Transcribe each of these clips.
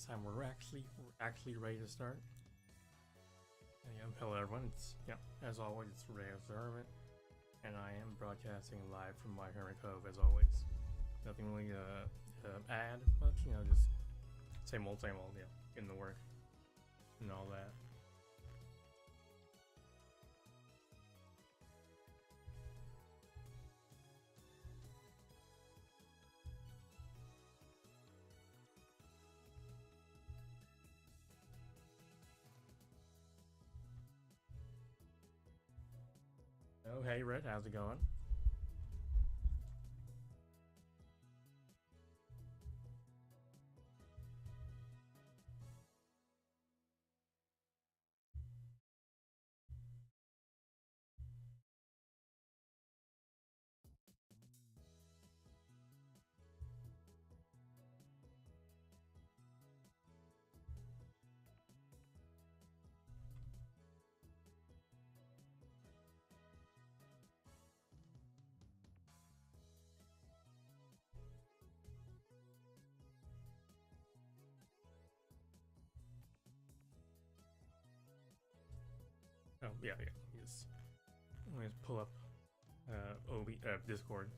this time we're actually ready to start. Hello everyone, it's as always it's rayos-sfw, and I am broadcasting live from my Hermit Cove as always. Nothing really add much, just same old, getting to work and all that. Oh, hey, Red, how's it going? Oh, yeah, yes. Let me just pull up Discord.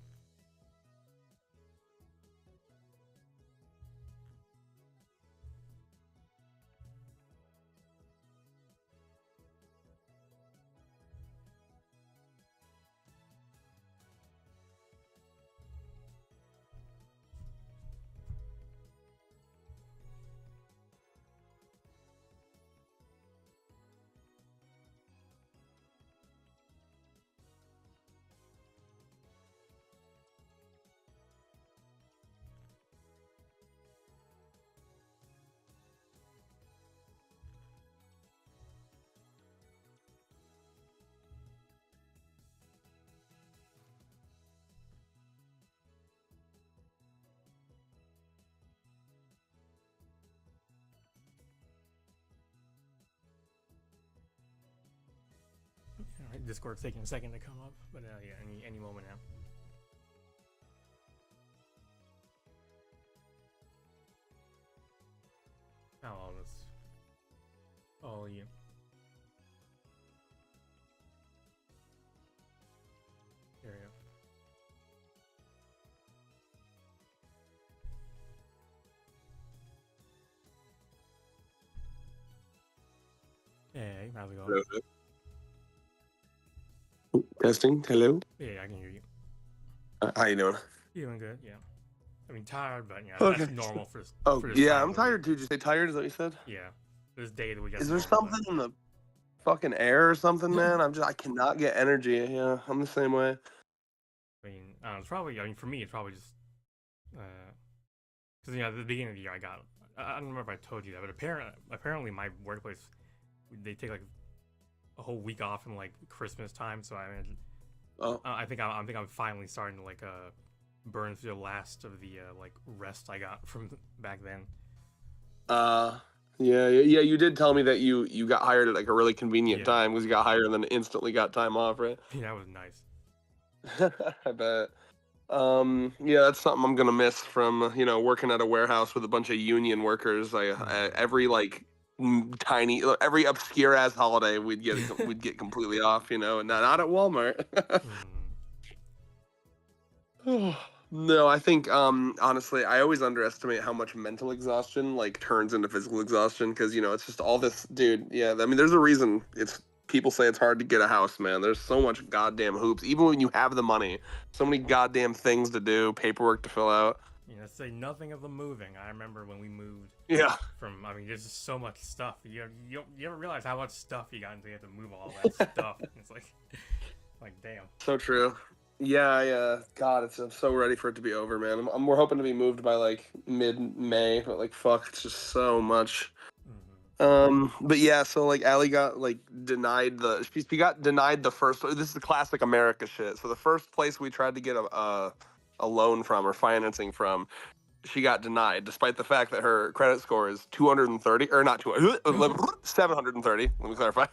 Alright, Discord's taking a second to come up, but yeah, any moment now. Now all this, all you. There we go. Hey, how's it going? Hello. Testing. Hello. Yeah, I can hear you. How you doing? Doing good, yeah. I mean, tired, but Okay. that's normal for this. Oh, for this yeah, time I'm of tired too. Did you say tired? Is that what you said? Yeah, this day that we got. Is there something in the fucking air or something, man? I cannot get energy. Yeah, I'm the same way. I mean, it's probably. I mean, for me, it's probably just because at the beginning of the year, I don't remember if I told you that, but apparently my workplace, they take like a whole week off in like Christmas time, so I think I'm finally starting to like burn through the last of the like rest I got from back then. Yeah. You did tell me that you got hired at like a really convenient time because you got hired and then instantly got time off, right? Yeah, that was nice. I bet. Yeah, that's something I'm gonna miss from working at a warehouse with a bunch of union workers. Every like every obscure ass holiday we'd get completely off, and not at Walmart. No, I think honestly, I always underestimate how much mental exhaustion like turns into physical exhaustion because it's just all this, dude. Yeah, I mean, there's a reason people say it's hard to get a house, man. There's so much goddamn hoops. Even when you have the money, so many goddamn things to do, paperwork to fill out. Say nothing of the moving. I remember when we moved. Yeah. There's just so much stuff. You ever realize how much stuff you got until you have to move all that stuff? It's like damn. So true. Yeah. God, I'm so ready for it to be over, man. We're hoping to be moved by like mid-May, but like fuck, it's just so much. But yeah, so like Allie got like denied she got denied the first. This is the classic America shit. So the first place we tried to get a loan from or financing from, she got denied, despite the fact that her credit score is 230 or not 200, 730. Let me clarify.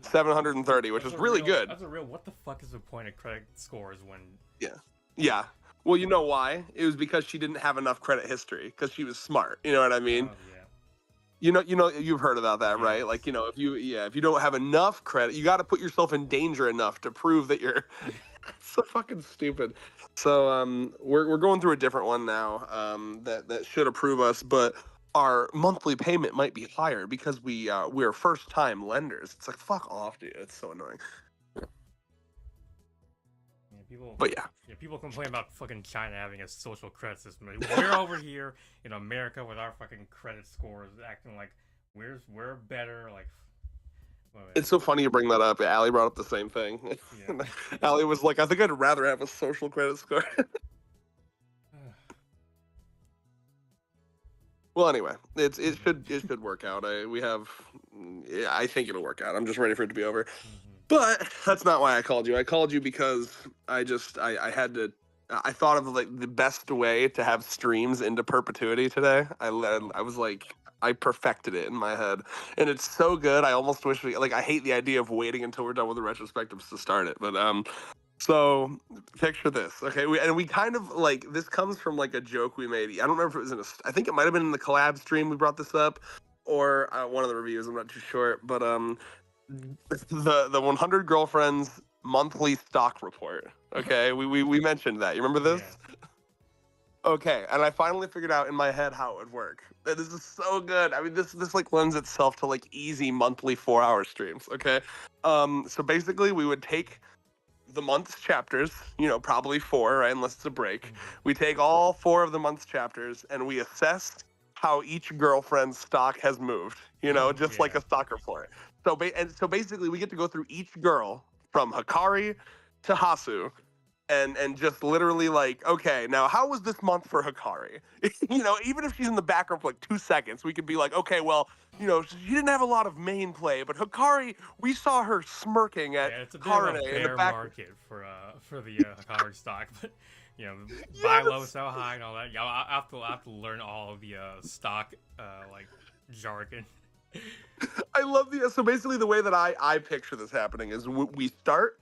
730, which is really good. That's a real. What the fuck is the point of credit scores when? Yeah. Well, you know why? It was because she didn't have enough credit history because she was smart. You know what I mean? Oh yeah. You've heard about that, right? Yes. Like, if you don't have enough credit, you got to put yourself in danger enough to prove that you're. It's so fucking stupid. So we're going through a different one now that should approve us, but our monthly payment might be higher because we're first time lenders. It's like fuck off, dude. It's so annoying. But yeah, people complain about fucking China having a social credit system. We're over here in America with our fucking credit scores acting like we're better. Like, it's so funny you bring that up. Allie brought up the same thing. Yeah. Allie was like, I think I'd rather have a social credit score. Well, anyway, it should work out. I think it'll work out. I'm just ready for it to be over. But that's not why I called you. I called you because I thought of like the best way to have streams into perpetuity today. I was like, I perfected it in my head, and it's so good. I almost wish I hate the idea of waiting until we're done with the retrospectives to start it. But so picture this, okay? We kind of like, this comes from like a joke we made. I don't remember if it was I think it might have been in the collab stream we brought this up, or one of the reviews. I'm not too sure, but the 100 Girlfriends monthly stock report. Okay, we mentioned that. You remember this? Yeah. Okay, and I finally figured out in my head how it would work. This is so good. I mean, this like lends itself to like easy monthly 4-hour streams. Okay, so basically we would take the month's chapters, probably 4, right? Unless it's a break. We take all 4 of the month's chapters and we assess how each girlfriend's stock has moved. Just like a stock report. So basically, we get to go through each girl from Hikari to Hasu, and just literally like, okay, now how was this month for Hikari? Even if she's in the background for like 2 seconds, we could be like, okay, well, she didn't have a lot of main play, but Hikari, we saw her smirking at Harem in the back. Market for the Hikari stock, but buy low, sell high, and all that. Yeah, I have to learn all of the stock like jargon. I love so basically the way that I picture this happening is we start,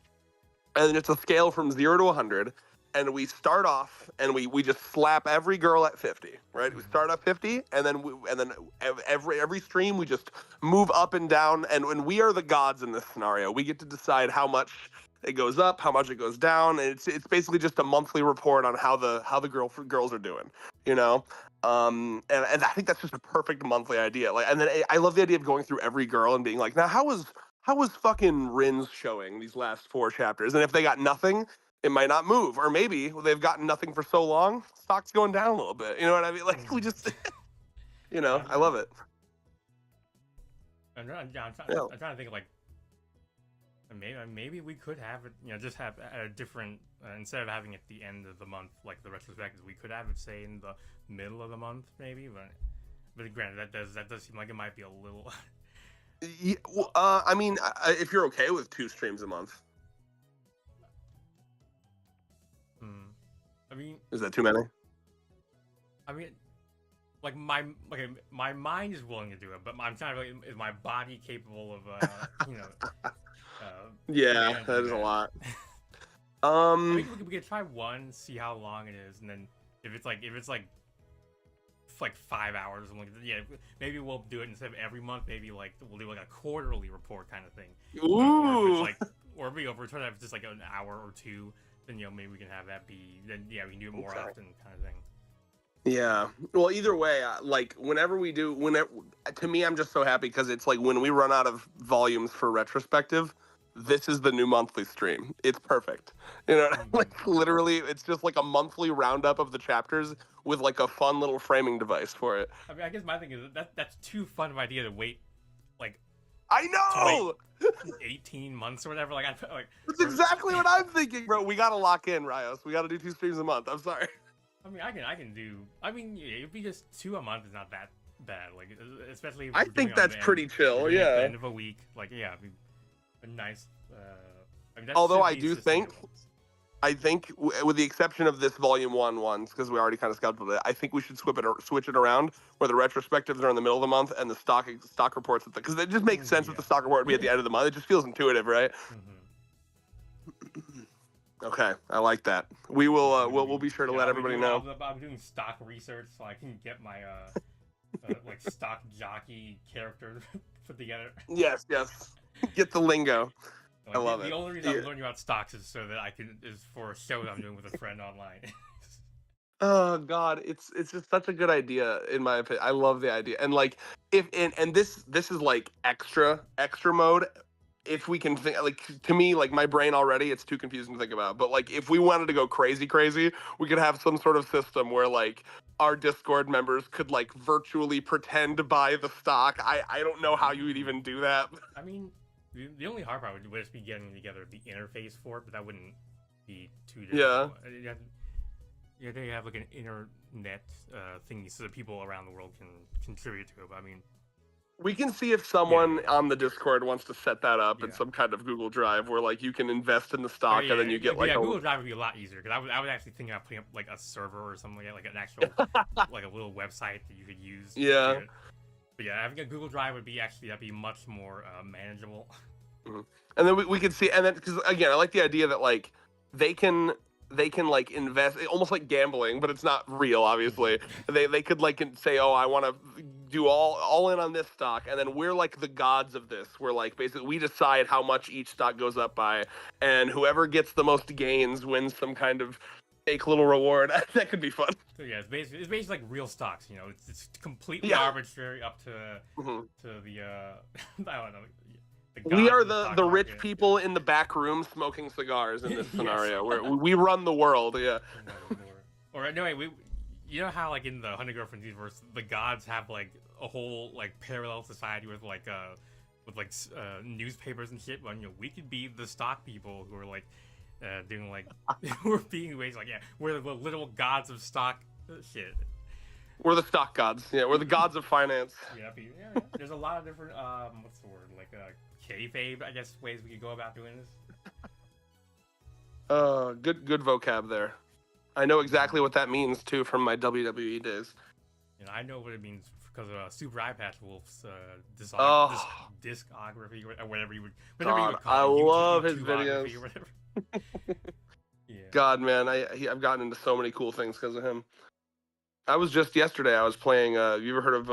and it's a scale from 0 to 100, and we start off and we just slap every girl at 50, right? We start at 50, and then every stream we just move up and down, and when we are the gods in this scenario, we get to decide how much it goes up, how much it goes down, and it's basically just a monthly report on how the girls are doing, and I think that's just a perfect monthly idea. Like, and then I love the idea of going through every girl and being like, now how was fucking Rin's showing these last 4 chapters? And if they got nothing, it might not move, or maybe they've gotten nothing for so long, stock's going down a little bit. You know what I mean? Like, we just, I love it. I'm trying to think of like. Maybe we could have it, just have a different, instead of having it at the end of the month, like the retrospectives, we could have it, say, in the middle of the month, maybe. But granted, that does seem like it might be a little. Yeah, well, I mean, if you're okay with 2 streams a month. I mean, is that too many? I mean, like my mind is willing to do it, but I'm trying to is my body capable of yeah, that is a lot. I mean, we could try 1, see how long it is, and then if it's like 5 hours, maybe we'll do it instead of every month. Maybe like we'll do like a quarterly report kind of thing. Ooh. Or if we try to have just like an hour or 2, then maybe we can have that be. Then we can do it more often, kind of thing. Yeah. Well, either way, like to me, I'm just so happy because it's like when we run out of volumes for retrospective, this is the new monthly stream. It's perfect. Like literally, it's just like a monthly roundup of the chapters with like a fun little framing device for it. I mean, I guess my thing is that's too fun of an idea to wait, like. I know. 18 months or whatever. Like that's exactly what I'm thinking, bro. We gotta lock in, Rayos. We gotta do 2 streams a month. I'm sorry. I mean, I can do. I mean, it'd be just 2 a month is not that bad. Like, especially. If I think that's pretty chill. Yeah. At the end of a week, like, it'd be a nice. I mean, although I do think, with the exception of this volume 1 ones, because we already kind of scheduled it, I think we should switch it around where the retrospectives are in the middle of the month and the stock reports because it just makes sense that the stock report would be at the end of the month. It just feels intuitive, right? Okay, I like that. We will. We'll be sure to let everybody know. I'm doing stock research so I can get my like stock jockey character put together. Yes. Get the lingo. Like, I love it. The only reason I'm learning about stocks is so that is for a show that I'm doing with a friend online. Oh God, it's just such a good idea in my opinion. I love the idea, and like and this is like extra mode. If we can think, like, to me, like, my brain already, it's too confusing to think about. But like, if we wanted to go crazy, we could have some sort of system where like our Discord members could like virtually pretend to buy the stock. I don't know how you would even do that. I mean, the only hard part would just be getting together the interface for it, but that wouldn't be too difficult. Yeah. They have like an internet thingy so that people around the world can contribute to it. But I mean, we can see if someone on the Discord wants to set that up in some kind of Google Drive where like you can invest in the stock and then you get like Google Drive would be a lot easier because I was actually thinking about putting up like a server or something like an actual like a little website that you could use. Yeah. But yeah, having a Google Drive would be that'd be much more manageable. Mm-hmm. And then we could see, and then because again, I like the idea that like they can like invest almost like gambling, but it's not real. Obviously, they could like say, oh, I want to do all in on this stock, and then we're like the gods of this. We're like basically we decide how much each stock goes up by, and whoever gets the most gains wins some kind of fake little reward. That could be fun. So yeah, it's basically like real stocks. You know, it's completely arbitrary up to the I don't know. We are the rich people in the back room smoking cigars in this scenario where we run the world. Yeah. Or anyway, you know how like in the 100 Girlfriends universe, the gods have like a whole like parallel society with newspapers and shit. Well, you know, we could be the stock people who are like doing like we're being ways like we're the literal gods of stock shit. We're the stock gods. Yeah, we're the gods of finance. Yeah, there's a lot of different what's the word, like kayfabe, I guess, ways we could go about doing this. Good vocab there. I know exactly what that means too from my WWE days. And I know what it means because of Super Eye Patch Wolf's discography or whatever you would call it. I love his videos. Or whatever. Yeah. God, man, I've gotten into so many cool things because of him. I was just yesterday. I was playing. You ever heard of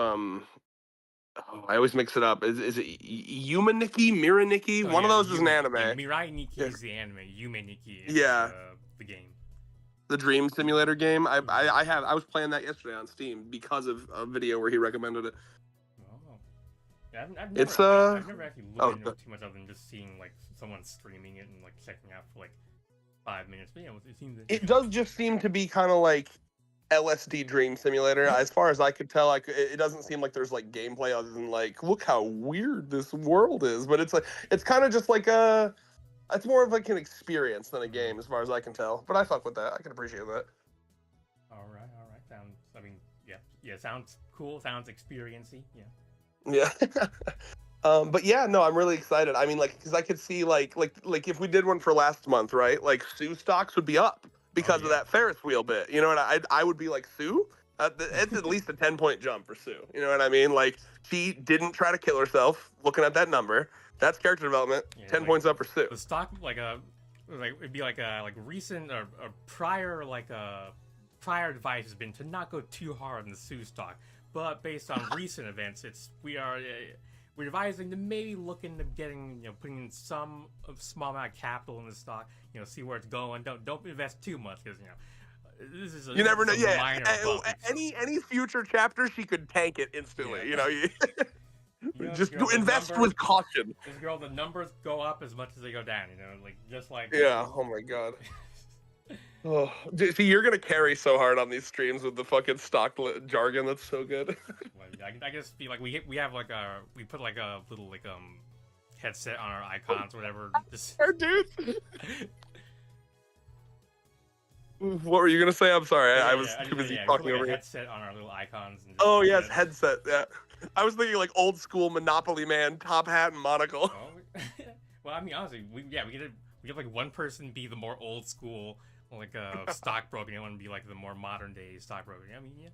I always mix it up. Is it Yumaniki? One of those is an anime. Yeah, Mirai Nikki is the anime. Yume Nikki is the game. The Dream Simulator game. I was playing that yesterday on Steam because of a video where he recommended it. Oh. Yeah, I've never actually looked into it too much other than just seeing like someone streaming it and like checking out for like 5 minutes. But yeah, it seems. It does just seem to be kind of like LSD Dream Simulator. As far as I could tell, it doesn't seem like there's like gameplay other than like, look how weird this world is. But it's kind of just like it's more of like an experience than a game as far as I can tell. But I fuck with that. I can appreciate that. All right. Sounds cool. Sounds experiencey. Yeah. But yeah, no, I'm really excited. I mean, like, because I could see like if we did one for last month, right? Like Sue stocks would be up because of that Ferris wheel bit, you know, and I would be like, Sue? It's at least a 10-point jump for Sue. You know what I mean? Like, she didn't try to kill herself. Looking at that number, that's character development. 10 points up for Sue. The stock, it'd be like a recent or prior advice has been to not go too hard on the Sue stock, but based on recent events, we're advising to maybe look into getting, putting in some small amount of capital in the stock, see where it's going. Don't invest too much because this is you never know. Yeah, any future chapter she could tank it instantly. Just invest with caution. This girl, the numbers go up as much as they go down. Just like Oh my god. Oh, see, you're gonna carry so hard on these streams with the fucking stock jargon. That's so good. Well, I guess we have like we put like a little headset on our icons, or whatever. Dude. What were you gonna say? I'm sorry, I was too busy talking over here. Headset on our little icons. And yes, headset. Yeah, I was thinking like old school Monopoly man, top hat and monocle. Well, I mean, honestly, we get like one person be the more old school, like stockbroker, and one be like the more modern day stockbroker. I mean,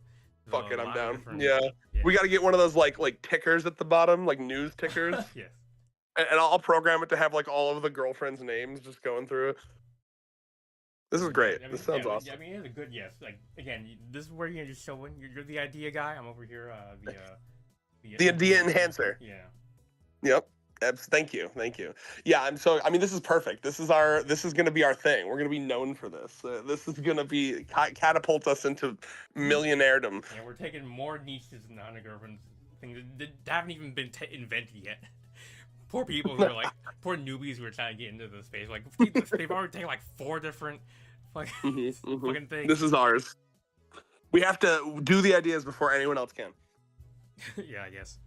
Fuck it, I'm down. Yeah, we got to get one of those like tickers at the bottom, like news tickers. Yes. And I'll program it to have like all of the girlfriends' names just going through it. This is great. I mean, This sounds awesome. I mean, it's a good yes. Like again, this is where you're just showing you're the idea guy. I'm over here, the idea enhancer. Yeah. Yep. Thank you. Yeah, I mean, this is perfect. This is going to be our thing. We're going to be known for this. This is going to be catapult us into millionairedom. Yeah, we're taking more niches than the Hunter Girlfriends things that haven't even been invented yet. Poor people who are like, poor newbies who are trying to get into the space. Like, they've already taken like 4 different fucking things. This is ours. We have to do the ideas before anyone else can. Yeah, I guess.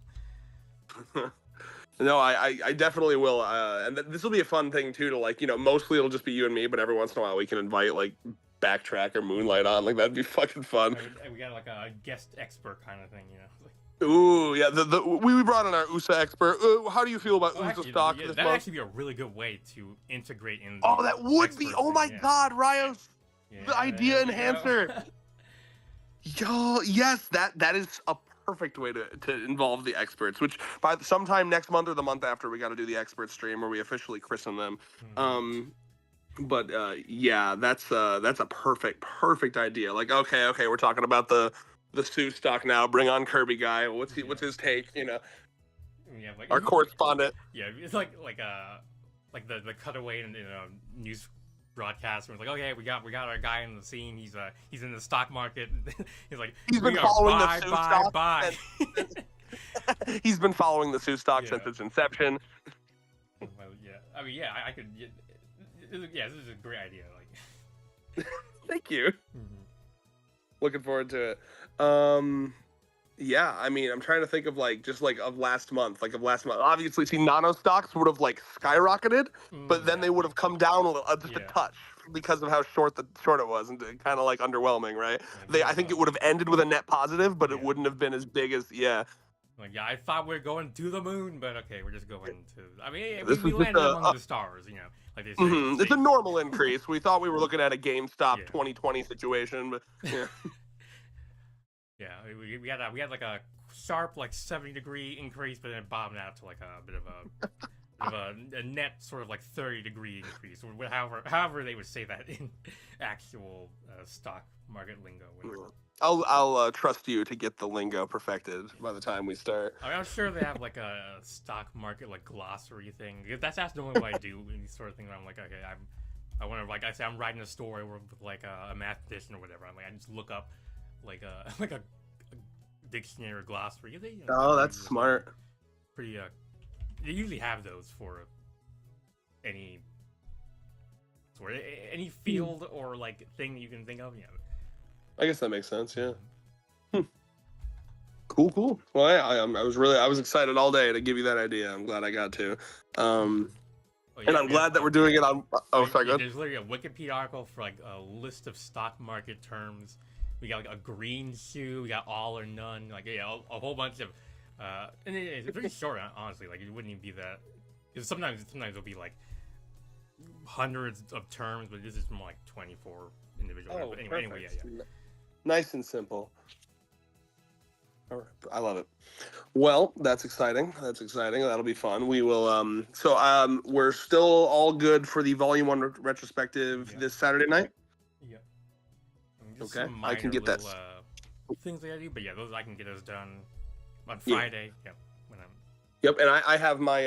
No, I definitely will, and this will be a fun thing too. To like, mostly it'll just be you and me, but every once in a while we can invite like Backtrack or Moonlight on. Like that'd be fucking fun. We got like a guest expert kind of thing, Ooh, yeah. We brought in our USA expert. How do you feel about USA stock this month? That'd actually be a really good way to integrate in. Oh, that would be. Oh my God, Rayos, the idea enhancer. Yo, yes, that is a perfect way to involve the experts, which by sometime next month or the month after, we got to do the expert stream where we officially christen them. But yeah, that's a perfect idea. Like, okay, we're talking about the Sue stock now. Bring on Kirby guy. What's his take? Yeah, like, our correspondent. Yeah, it's like the cutaway in a news broadcast where it's like, okay, we got our guy in the scene. He's in the stock market. He's been following the Sue stock. He's been following the Sue stock since its inception. Well, yeah, I mean, yeah, I could. Yeah, this is a great idea. Like, thank you. Looking forward to it. Yeah, I mean, I'm trying to think of of last month. Obviously, nano stocks would have like skyrocketed, but then they would have come down a touch because of how short it was, and kind of like underwhelming, right? I think it would have ended with a net positive, but it wouldn't have been as big as Like, I thought we were going to the moon, but okay, we're just going to. I mean, we landed among the stars, like they say. It's a normal increase. We thought we were looking at a GameStop 2020 situation, but yeah. Yeah, we had like a sharp 70-degree increase, but then it bottomed out to like a bit of a net sort of 30-degree increase, or however they would say that in actual stock market lingo. I'll trust you to get the lingo perfected by the time we start. I mean, I'm sure they have like a stock market glossary thing. That's normally what I do in these sort of things. Where I'm like, okay, I want to I say I'm writing a story with a mathematician or whatever. I just look up like a dictionary or glossary. That's smart. Pretty they usually have those for any field or thing that you can think of. Yeah, I guess that makes sense. Yeah. Cool. Well, I was excited all day to give you that idea. I'm glad I got to. And I'm glad that we're doing it on. Oh, sorry. Go ahead. There's literally a Wikipedia article for a list of stock market terms. We got a green shoe. We got all or none. A whole bunch of. And it's pretty short, honestly. It wouldn't even be that. Because sometimes it'll be hundreds of terms, but this is from 24 individual. Oh, but anyway, yeah. Nice and simple. All right, I love it. Well, that's exciting. That'll be fun. We will. We're still all good for the Volume 1 retrospective this Saturday night. Yeah. Okay, I can get that. Things I do, but yeah, those I can get those done on Friday. Yeah. Yep, and I have my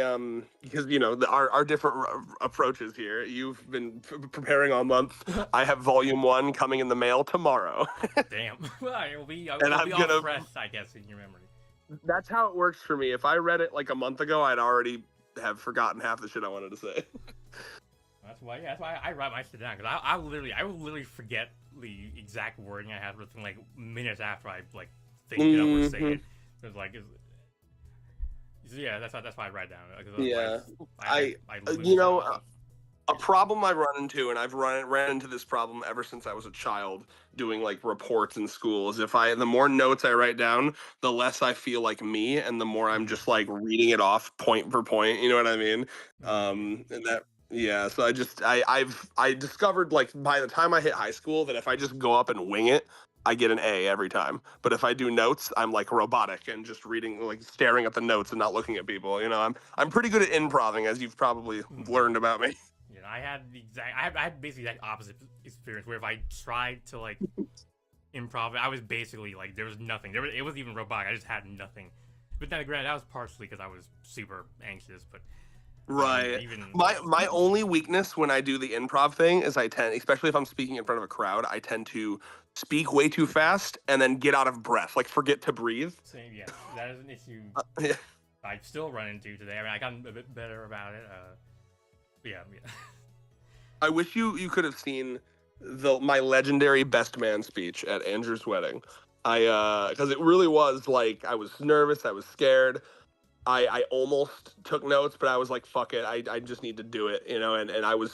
because our different approaches here. You've been preparing all month. I have Volume 1 coming in the mail tomorrow. Damn, well, it'll be all fresh, I guess, in your memory. That's how it works for me. If I read it a month ago, I'd already have forgotten half the shit I wanted to say. That's why I write my shit down, because I will literally forget the exact wording I have written minutes after I think I want to say it. It's yeah, that's why I write down. Yeah, a problem I run into, and I've ran into this problem ever since I was a child doing reports in school, is the more notes I write down, the less I feel like me, and the more I'm just reading it off point for point. You know what I mean? And that. Yeah, so I discovered by the time I hit high school that if I just go up and wing it, I get an A every time. But if I do notes, I'm robotic and just reading, staring at the notes and not looking at people. I'm pretty good at improving, as you've probably learned about me. And I had the exact, I had basically that opposite experience where if I tried to like improv, I was basically like there was nothing. It wasn't even robotic. I just had nothing. But then granted, that was partially because I was super anxious. But right, even my only weakness when I do the improv thing is I tend, especially if I'm speaking in front of a crowd, I tend to speak way too fast and then get out of breath, like forget to breathe. Same, yeah, that is an issue. Yeah. I still run into today. I mean, I got a bit better about it. Yeah. I wish you could have seen my legendary best man speech at Andrew's wedding. Because it really was like I was nervous, I was scared. I almost took notes, but I was like, fuck it, I just need to do it, you know, and I was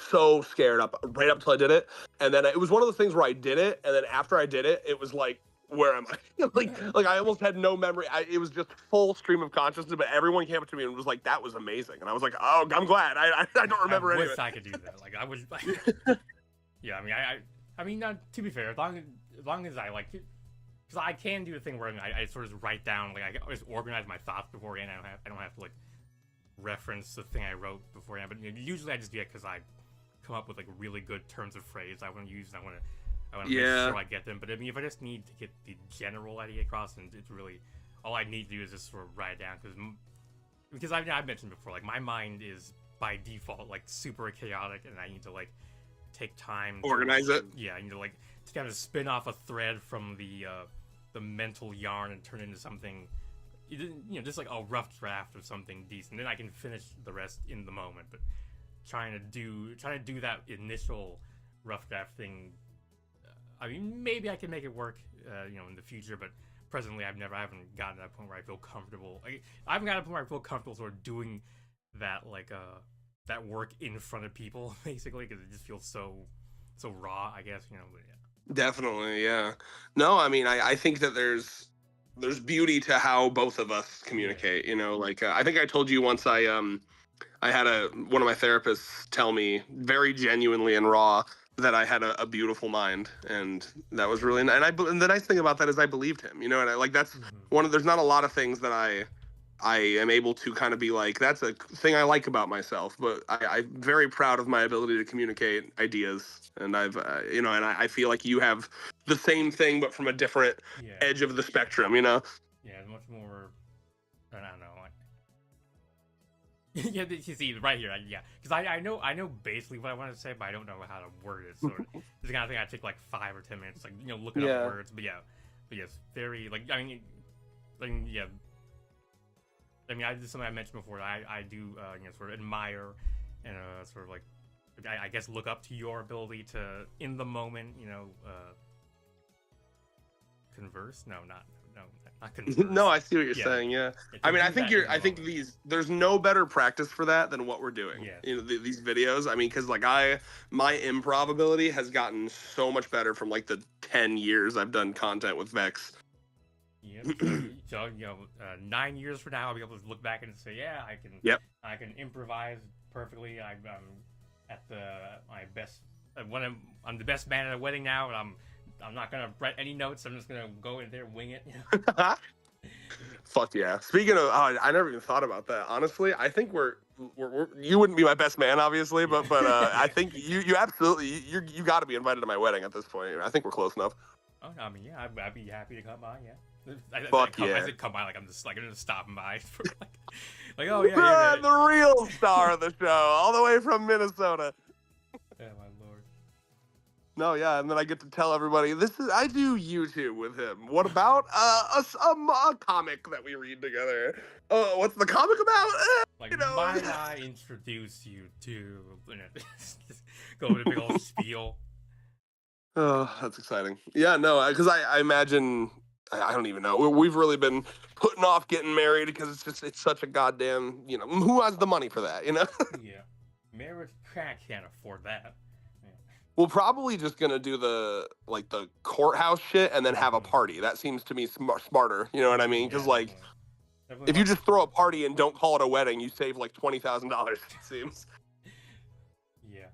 so scared right up till I did it. And then it was one of those things where I did it, and then after I did it, it was like, where am I? like I almost had no memory. It was just full stream of consciousness, but everyone came up to me and was like, that was amazing. And I was like, oh, I'm glad. I don't remember any of it. I could do that. Like I was like, yeah, I mean, I mean, to be fair, as long as I like, because I can do the thing where I sort of write down, like I always organize my thoughts beforehand. I don't have to like reference the thing I wrote beforehand. But usually I just do it because I come up with like really good turns of phrase I want to use. And I want to make sure I get them. But I mean, if I just need to get the general idea across, and it's really all I need to do is just sort of write it down because I've mentioned before, like my mind is by default like super chaotic, and I need to like take time organize it. Yeah, I need to like to kind of spin off a thread from the mental yarn and turn it into something, just like a rough draft of something decent. Then I can finish the rest in the moment. But trying to do that initial rough draft thing, I mean, maybe I can make it work, in the future. But presently, I haven't gotten to that point where I feel comfortable. I haven't gotten to the point where I feel comfortable sort of doing that, like that work in front of people, basically, because it just feels so raw, I guess. But yeah. Definitely, yeah. No, I mean, I think that there's beauty to how both of us communicate. Like I think I told you once I had one of my therapists tell me very genuinely and raw that I had a beautiful mind, and that was really nice. And the nice thing about that is I believed him. And I like that's there's not a lot of things that I am able to kind of be like, that's a thing I like about myself, but I'm very proud of my ability to communicate ideas. And I've, and I feel like you have the same thing, but from a different edge of the spectrum, Yeah, much more, I don't know. Yeah, you see, right here, because I know basically what I want to say, but I don't know how to word it. So it's the kind of thing I take like 5 or 10 minutes, like, looking up words. But yes, very, like, I mean, yeah. I mean, this is something I mentioned before. I do, sort of admire and sort of like, I guess, look up to your ability to, in the moment, converse. No, not converse. No, I see what you're saying. Yeah, I mean, I think there's no better practice for that than what we're doing. Yeah. These videos. I mean, because like my improv ability has gotten so much better from like the 10 years I've done content with Vex. Yep. So 9 years from now, I'll be able to look back and say, yeah, I can. Yep. I can improvise perfectly. I'm at my best. I'm the best man at a wedding now, and I'm not gonna write any notes. I'm just gonna go in there, wing it. Fuck yeah! Speaking of, I never even thought about that. Honestly, I think we're you wouldn't be my best man, obviously, but I think you absolutely you got to be invited to my wedding at this point. I think we're close enough. Oh no, I mean, yeah, I'd be happy to come by. Yeah. I said come by like I'm just stopping by for like oh yeah, the real star of the show, all the way from Minnesota. Yeah, my lord. No, yeah, and then I get to tell everybody I do YouTube with him. What about a comic that we read together? What's the comic about? Like, might I introduce you to? Just go with a big old spiel. Oh, that's exciting. Yeah, no, because I imagine. I don't even know. We've really been putting off getting married because it's such a goddamn, who has the money for that, Yeah. Marriage, I can't afford that. Yeah. We're probably just going to do the courthouse shit and then have a party. That seems to me smarter, you know what I mean? Because, if you just throw a party and don't call it a wedding, you save, like, $20,000, it seems. Yeah.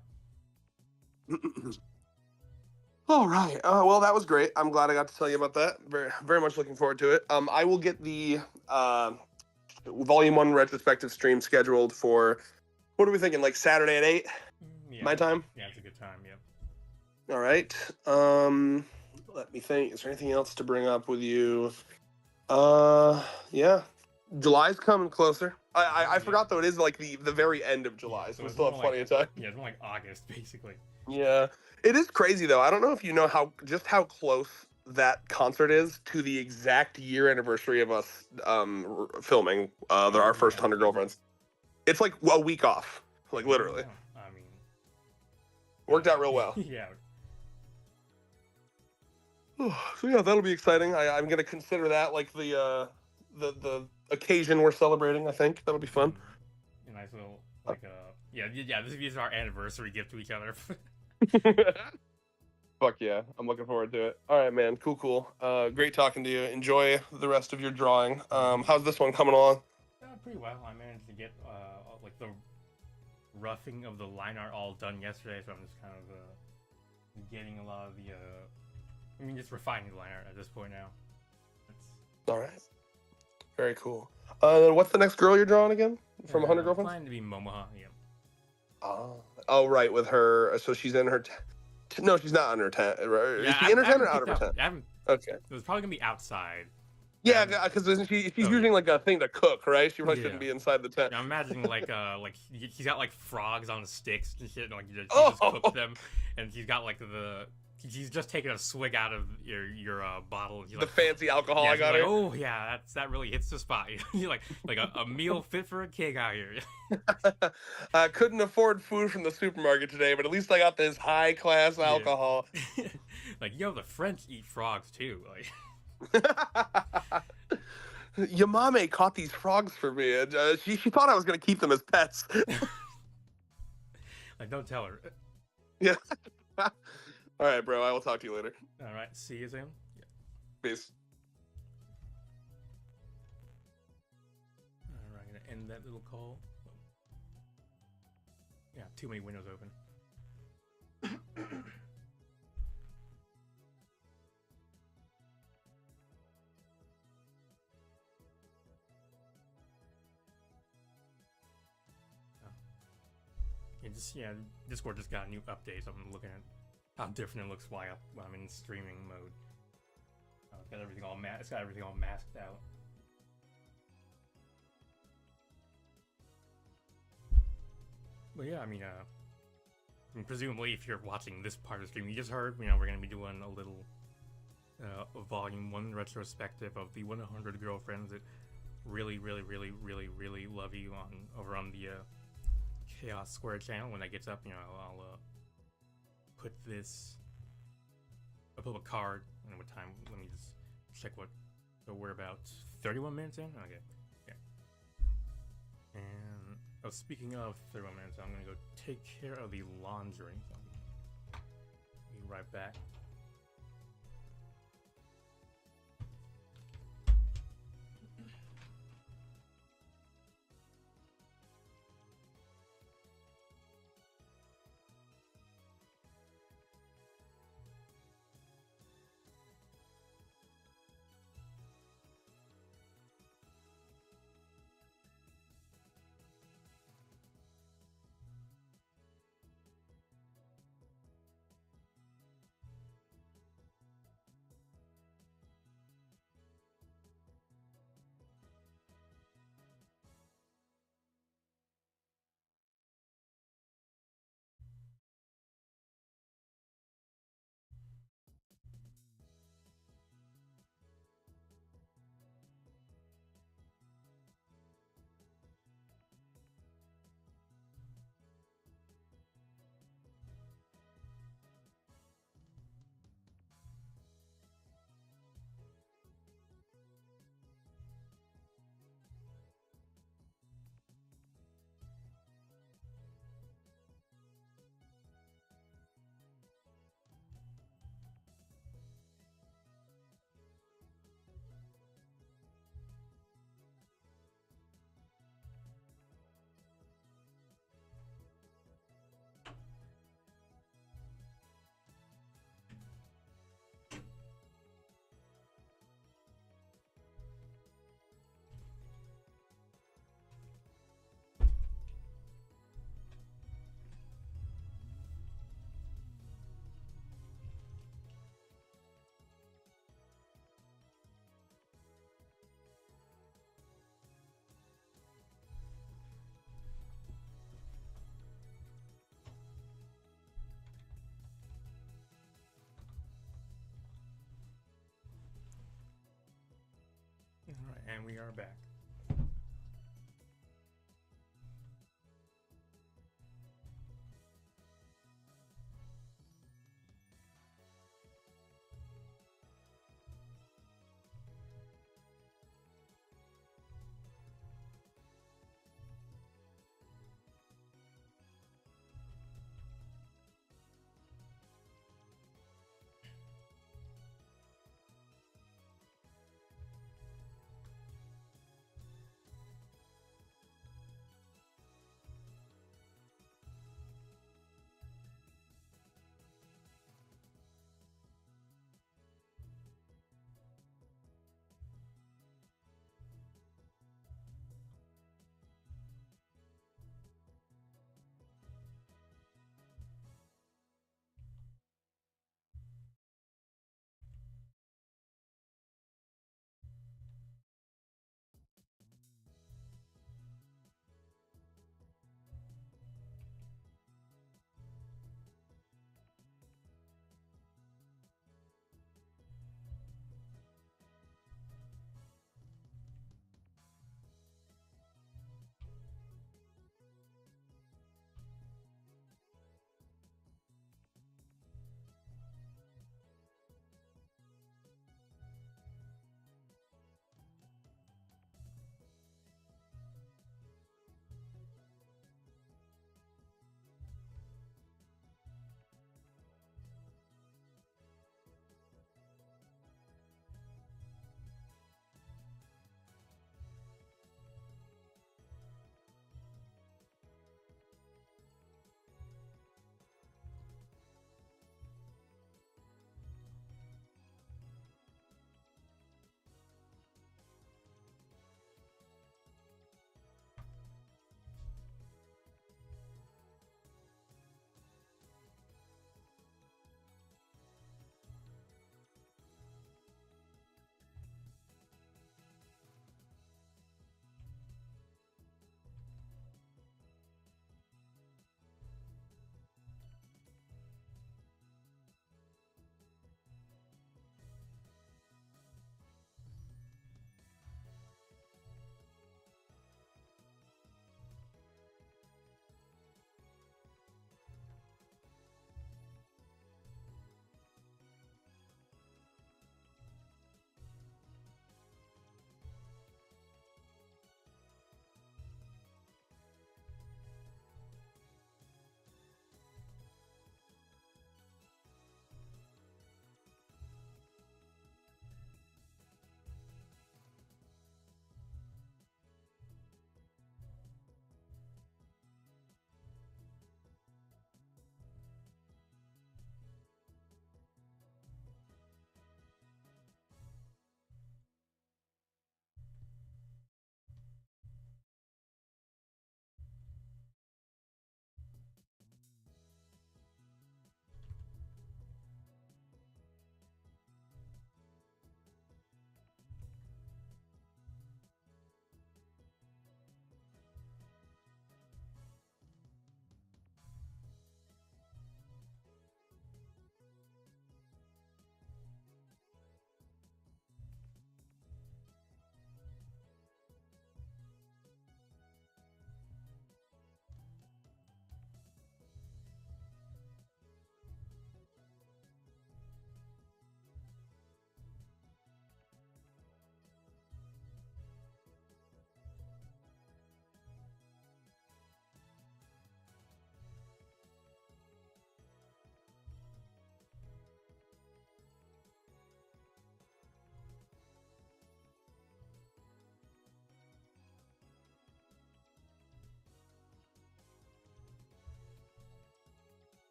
All right. Well, that was great. I'm glad I got to tell you about that. Very, very much looking forward to it. I will get the Volume 1 retrospective stream scheduled for What are we thinking? Like Saturday at 8? Yeah. My time? Yeah, it's a good time, yep. All right. Let me think. Is there anything else to bring up with you? Yeah. July's coming closer. I forgot though, it is like the very end of July, so we still have plenty of time. Yeah, it's more like August, basically. Yeah. It is crazy though. I don't know if you know how close that concert is to the exact year anniversary of us filming our first 100 Girlfriends. It's like a week off, like literally. I mean, worked out real well. Yeah. So yeah, that'll be exciting. I'm gonna consider that like the occasion we're celebrating. I think that'll be fun. A nice little like yeah. This is our anniversary gift to each other. Fuck yeah, I'm looking forward to it. All right, man. Cool. Great talking to you. Enjoy the rest of your drawing. How's this one coming along? Pretty well. I managed to get like the roughing of the line art all done yesterday, so I'm just kind of getting a lot of the just refining the line art at this point now. All right. Very cool. What's the next girl you're drawing again? From 100 Girlfriends? Planning to be Momoha, yeah. Oh, right, with her. So she's in her. No, she's not in her tent. Right? Yeah, is she in her tent or out of her tent? Okay. It was probably gonna be outside. Yeah, because she's using like a thing to cook, right? She probably shouldn't be inside the tent. Yeah, I'm imagining like he's got like frogs on sticks and shit, and like he just cooks them, and he's got like he's just taking a swig out of your bottle. And he's the fancy alcohol I got here. Oh yeah, that really hits the spot. You're like a meal fit for a king out here. I couldn't afford food from the supermarket today, but at least I got this high class alcohol. Like the French eat frogs too. Like. Yamame caught these frogs for me, and she thought I was gonna keep them as pets. Like, don't tell her. Yeah. All right, bro. I will talk to you later. All right. See you soon. Yeah. Peace. All right. I'm gonna end that little call. Yeah. Too many windows open. Discord just got a new update, so I'm looking at how different it looks while I'm in streaming mode. It's got everything all masked out. But yeah, presumably if you're watching this part of the stream, you just heard, we're gonna be doing a little volume 1 retrospective of the 100 girlfriends that really love you over on the Chaos Square channel. When that gets up, I'll put a card. And what time? Let me just check so we're about 31 minutes in. Okay, yeah. And speaking of 31 minutes, I'm gonna go take care of the laundry. So I'll be right back. All right, and we are back.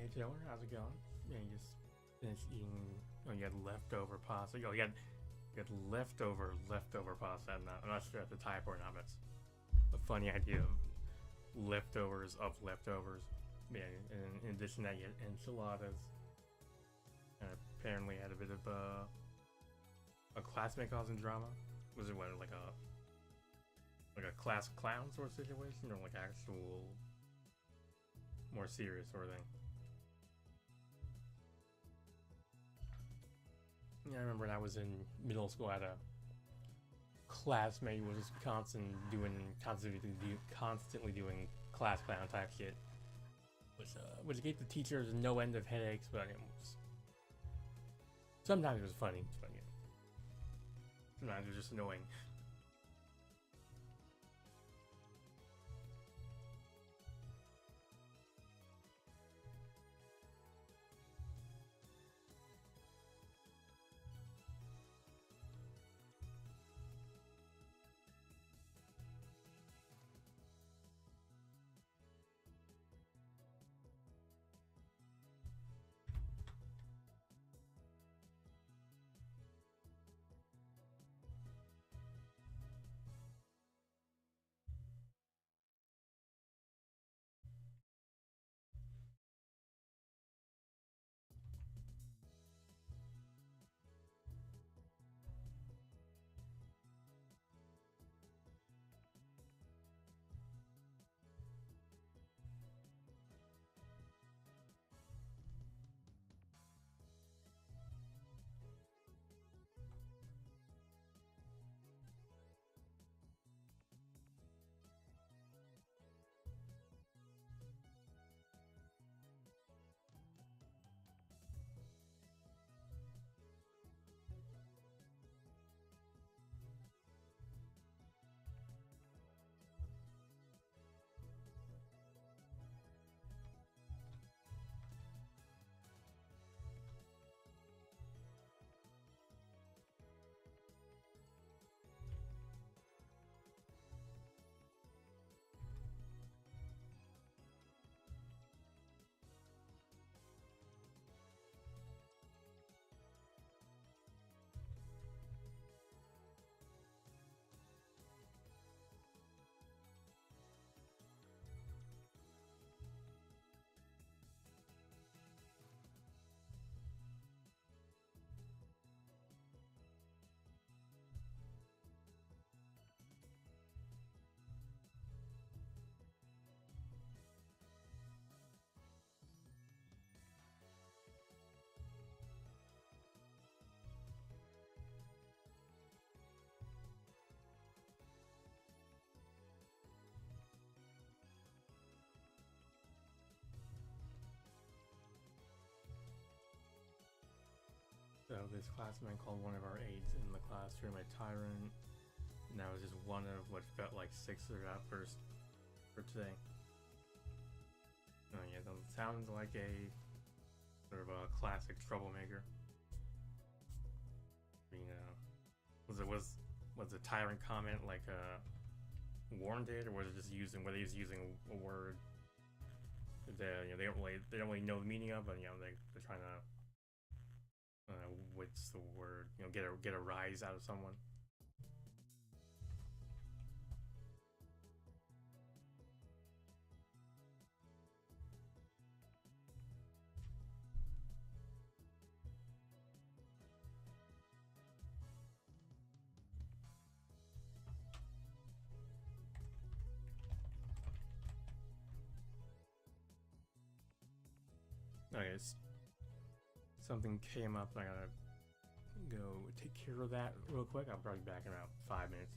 Hey Taylor, how's it going? Yeah, you just finished eating. Oh, you had leftover pasta. Oh, you had leftover pasta. I'm not sure if the type or not. But it's a funny idea of leftovers of leftovers. Yeah, and in addition to that, you had enchiladas. And apparently had a bit of a classmate causing drama. Was it what, like a class clown sort of situation, or like actual more serious sort of thing? Yeah, I remember when I was in middle school, I had a classmate who was constantly doing class clown type shit, which gave the teachers no end of headaches. But sometimes it was funny, but sometimes it was just annoying. So this classmate called one of our aides in the classroom a tyrant, and that was just one of what felt like 6 outbursts for today. Oh yeah, that sounds like a sort of a classic troublemaker. I mean, was the tyrant comment like warranted, or was it just using? Were they just using a word that they don't really know the meaning of, but they're trying to what's the word? Get a rise out of someone. Okay, something came up. I gotta go take care of that real quick. I'll probably be back in about 5 minutes.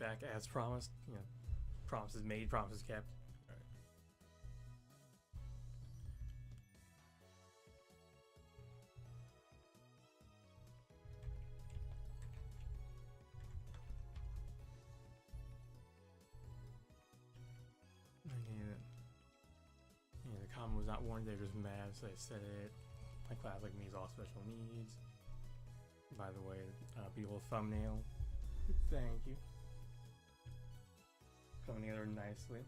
back as promised. You know, promises made, promises kept. All right. Okay, yeah, the comment was not warned. They're just mad, so I said it. My class like me is all special needs. By the way, beautiful thumbnail. Thank you. Coming together nicely.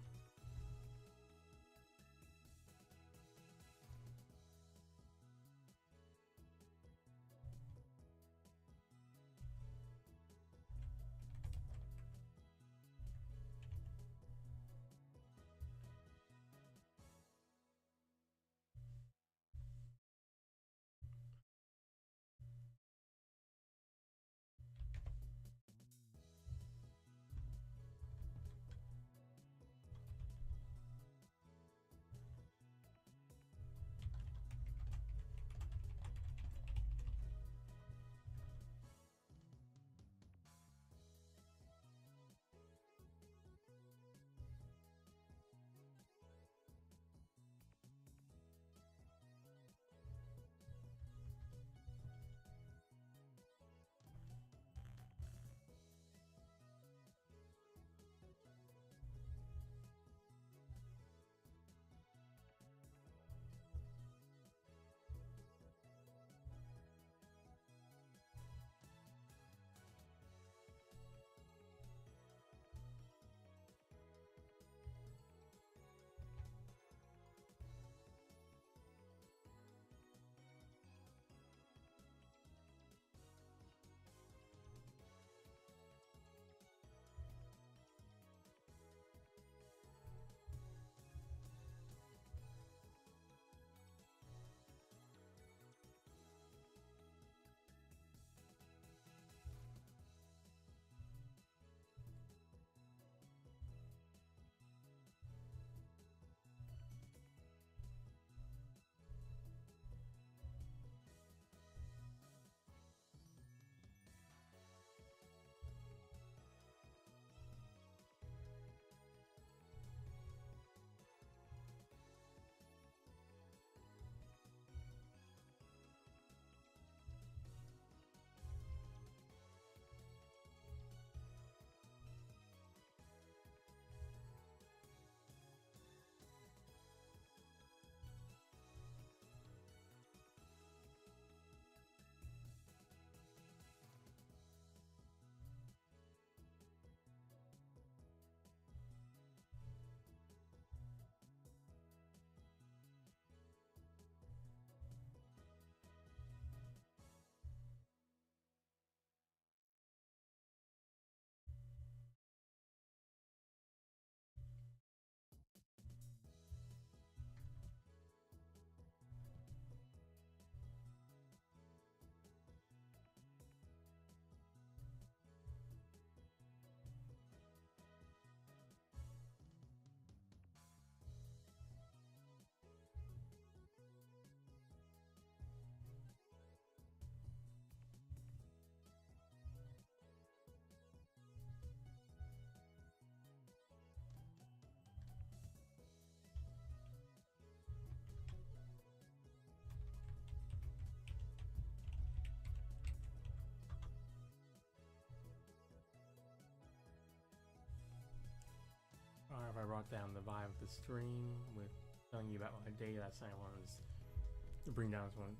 Alright, I brought down the vibe of the stream with telling you about my day last night. I wanted to bring down someone.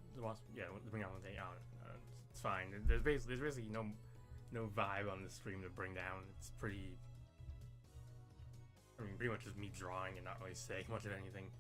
Yeah, to bring down the day out. It's fine. There's basically no vibe on the stream to bring down. It's pretty. I mean, pretty much just me drawing and not really saying much of anything.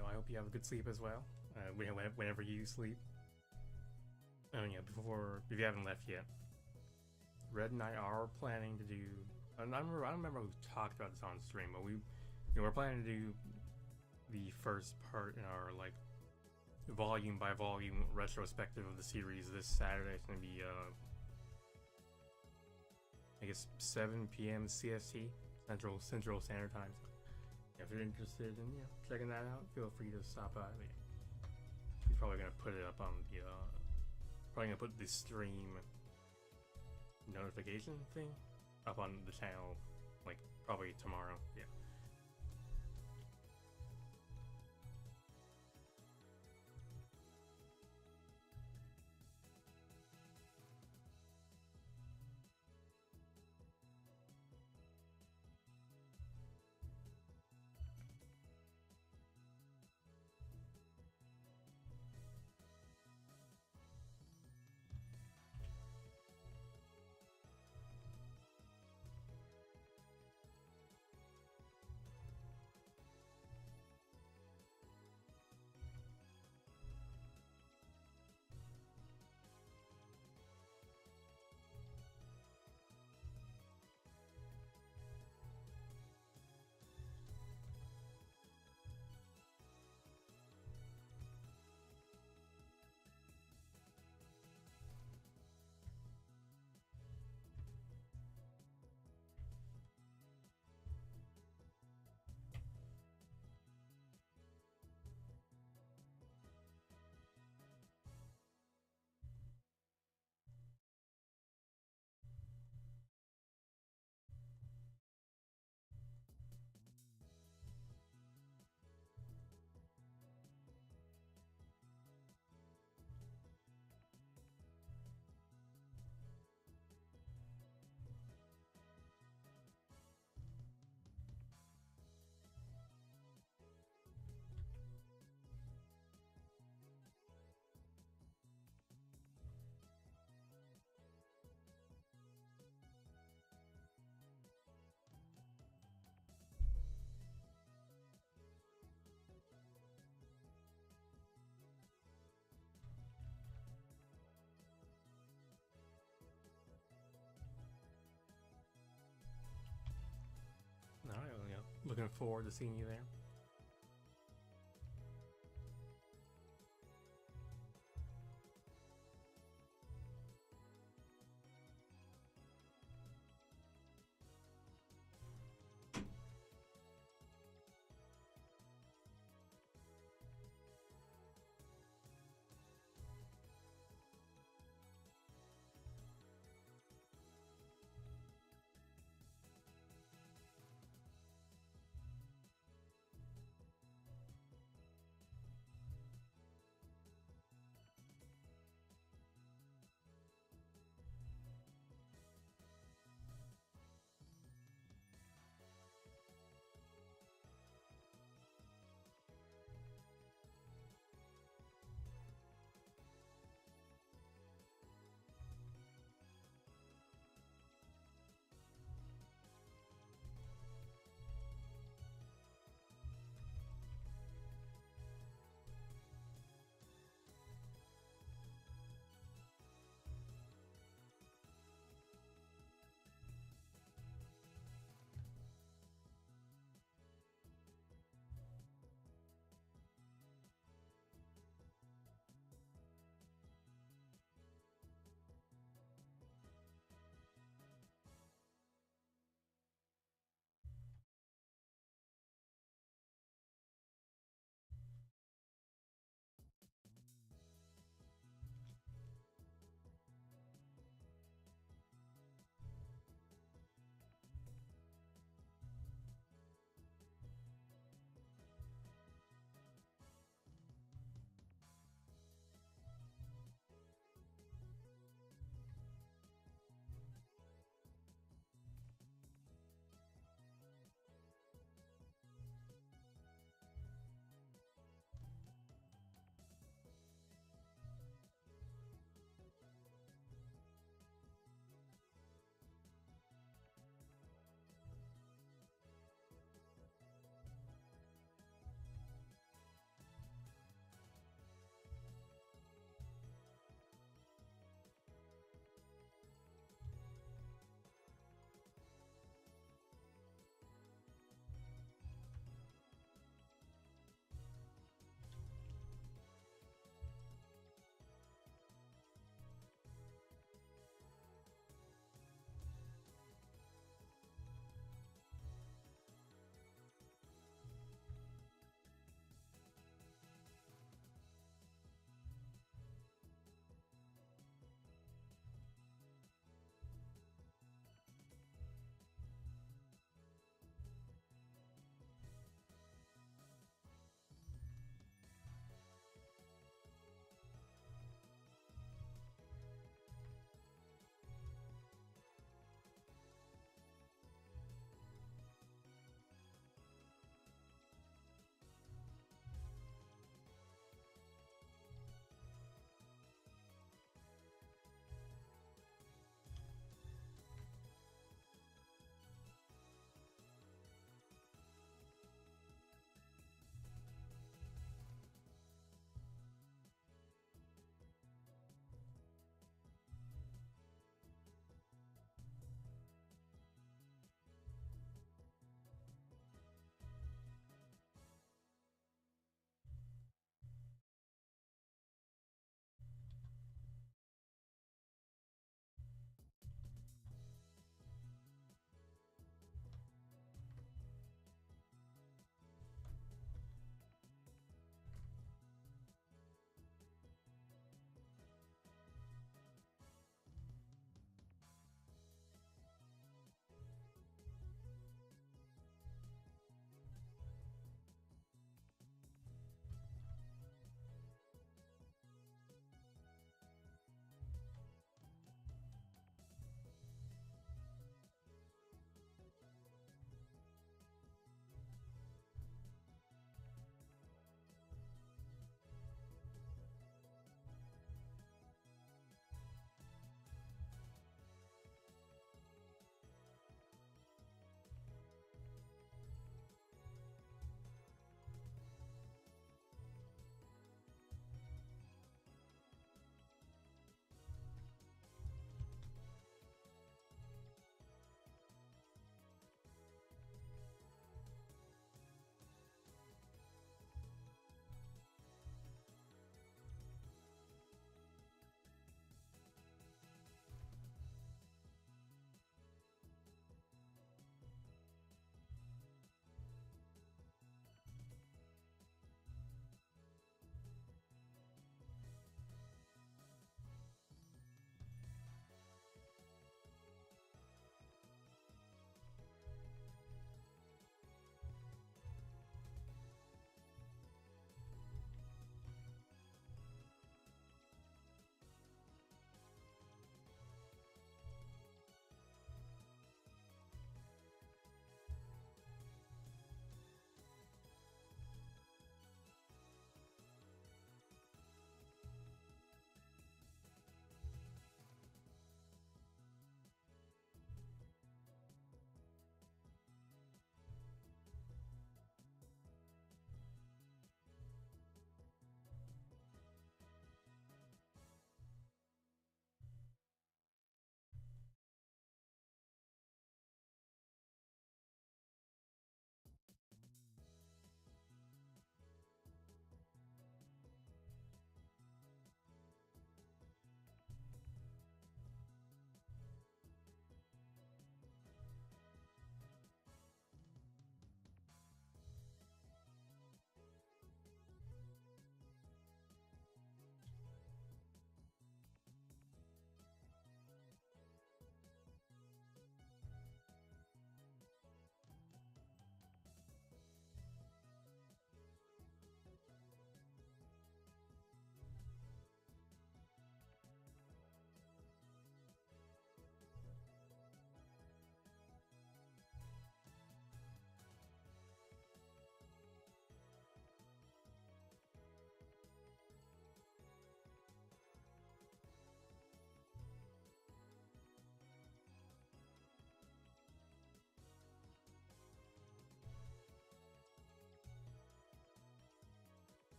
I hope you have a good sleep as well. Whenever you sleep. Oh yeah, if you haven't left yet, Red and I are planning to do. I don't remember who talked about this on stream, but we're planning to do the first part in our like volume by volume retrospective of the series this Saturday. It's gonna be I guess 7 p.m. CST, Central Standard Time. So if you're interested in checking that out, feel free to stop by. He's probably gonna put it up on the put the stream notification thing up on the channel like probably tomorrow. Yeah. All right, looking forward to seeing you there.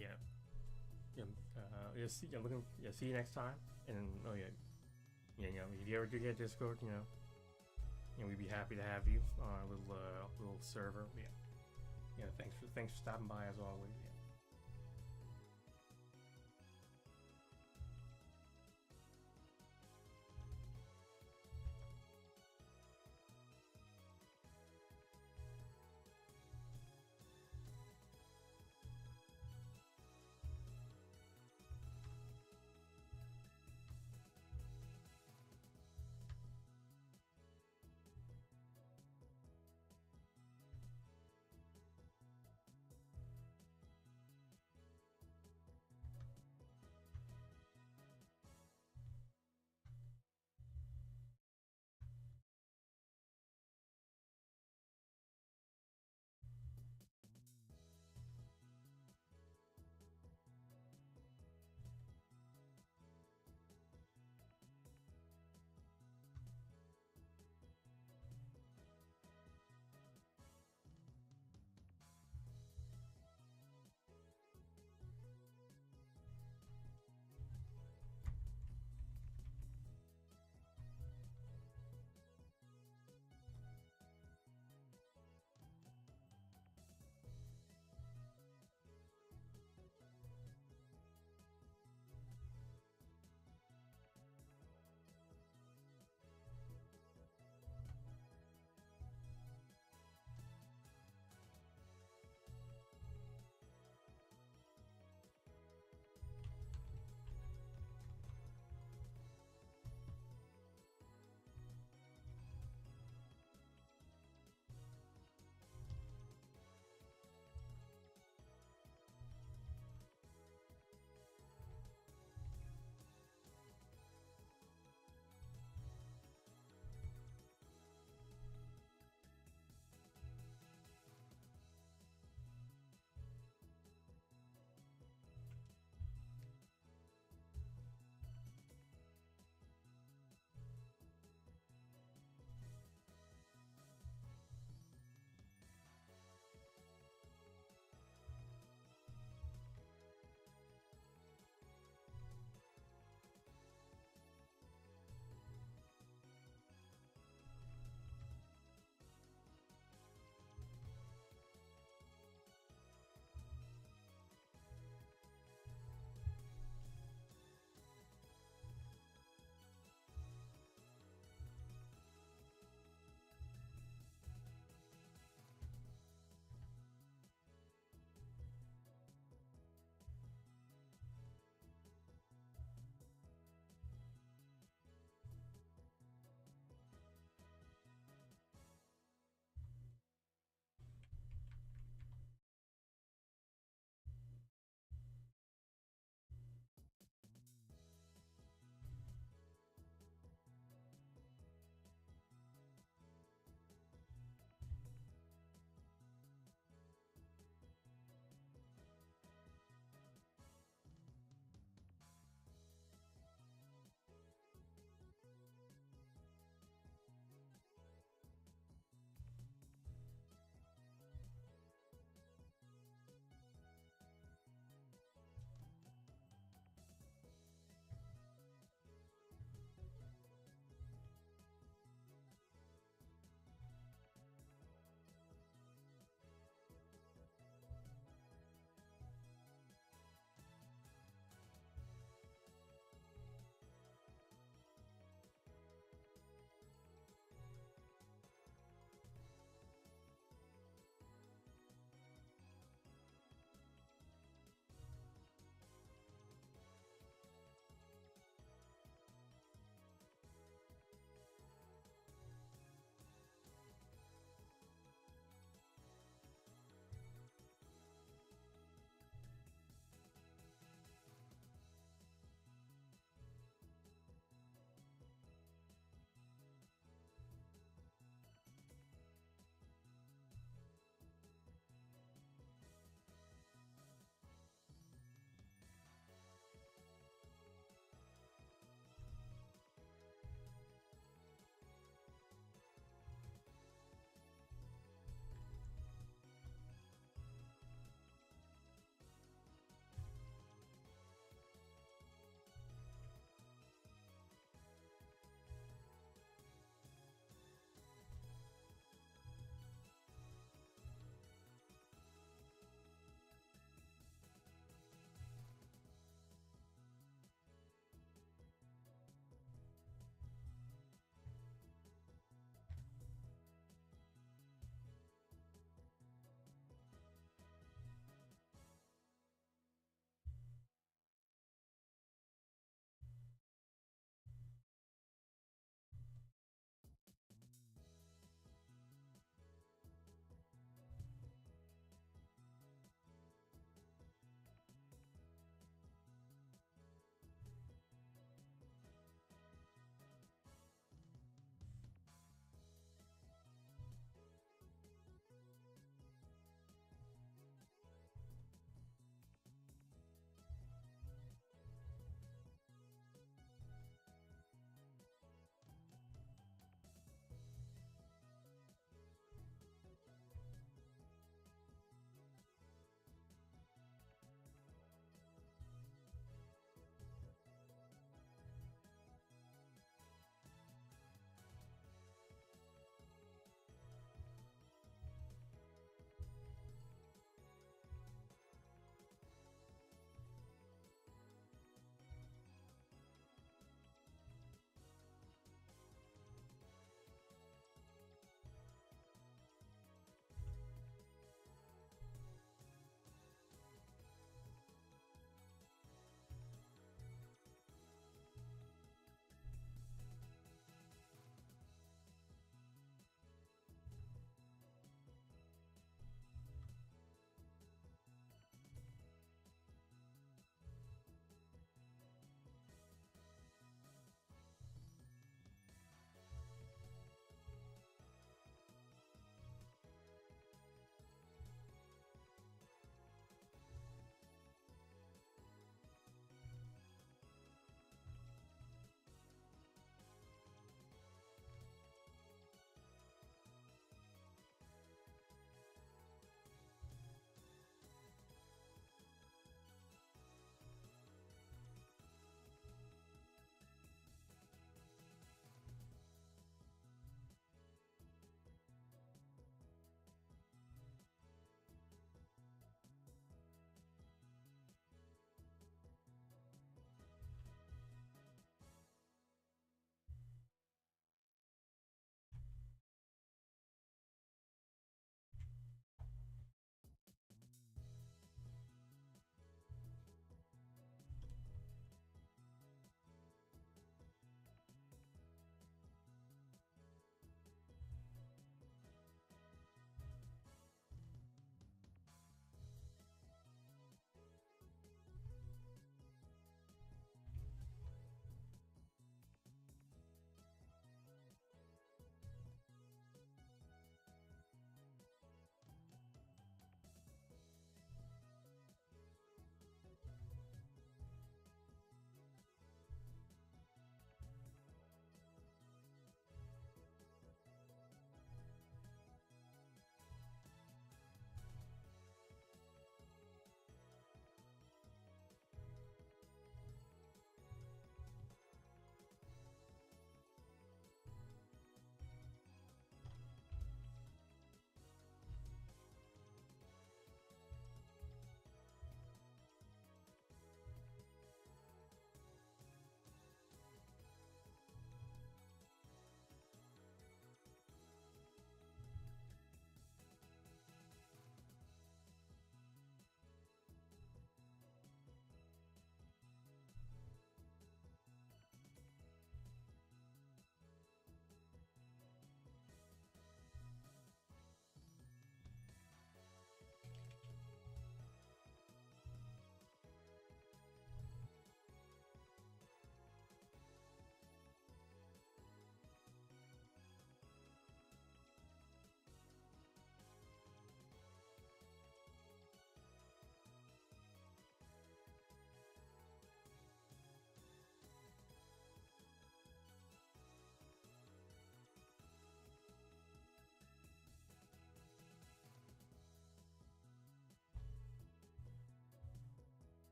yeah. See you next time. And if you ever do get Discord, we'd be happy to have you on our little server. Thanks for stopping by as always. Yeah.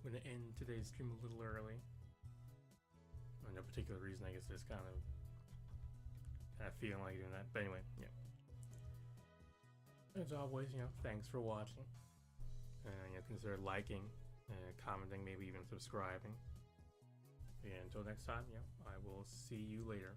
I'm gonna end today's stream a little early. No particular reason, I guess just kind of feeling like doing that. But anyway, yeah. As always, thanks for watching. Consider liking, commenting, maybe even subscribing. And until next time, I will see you later.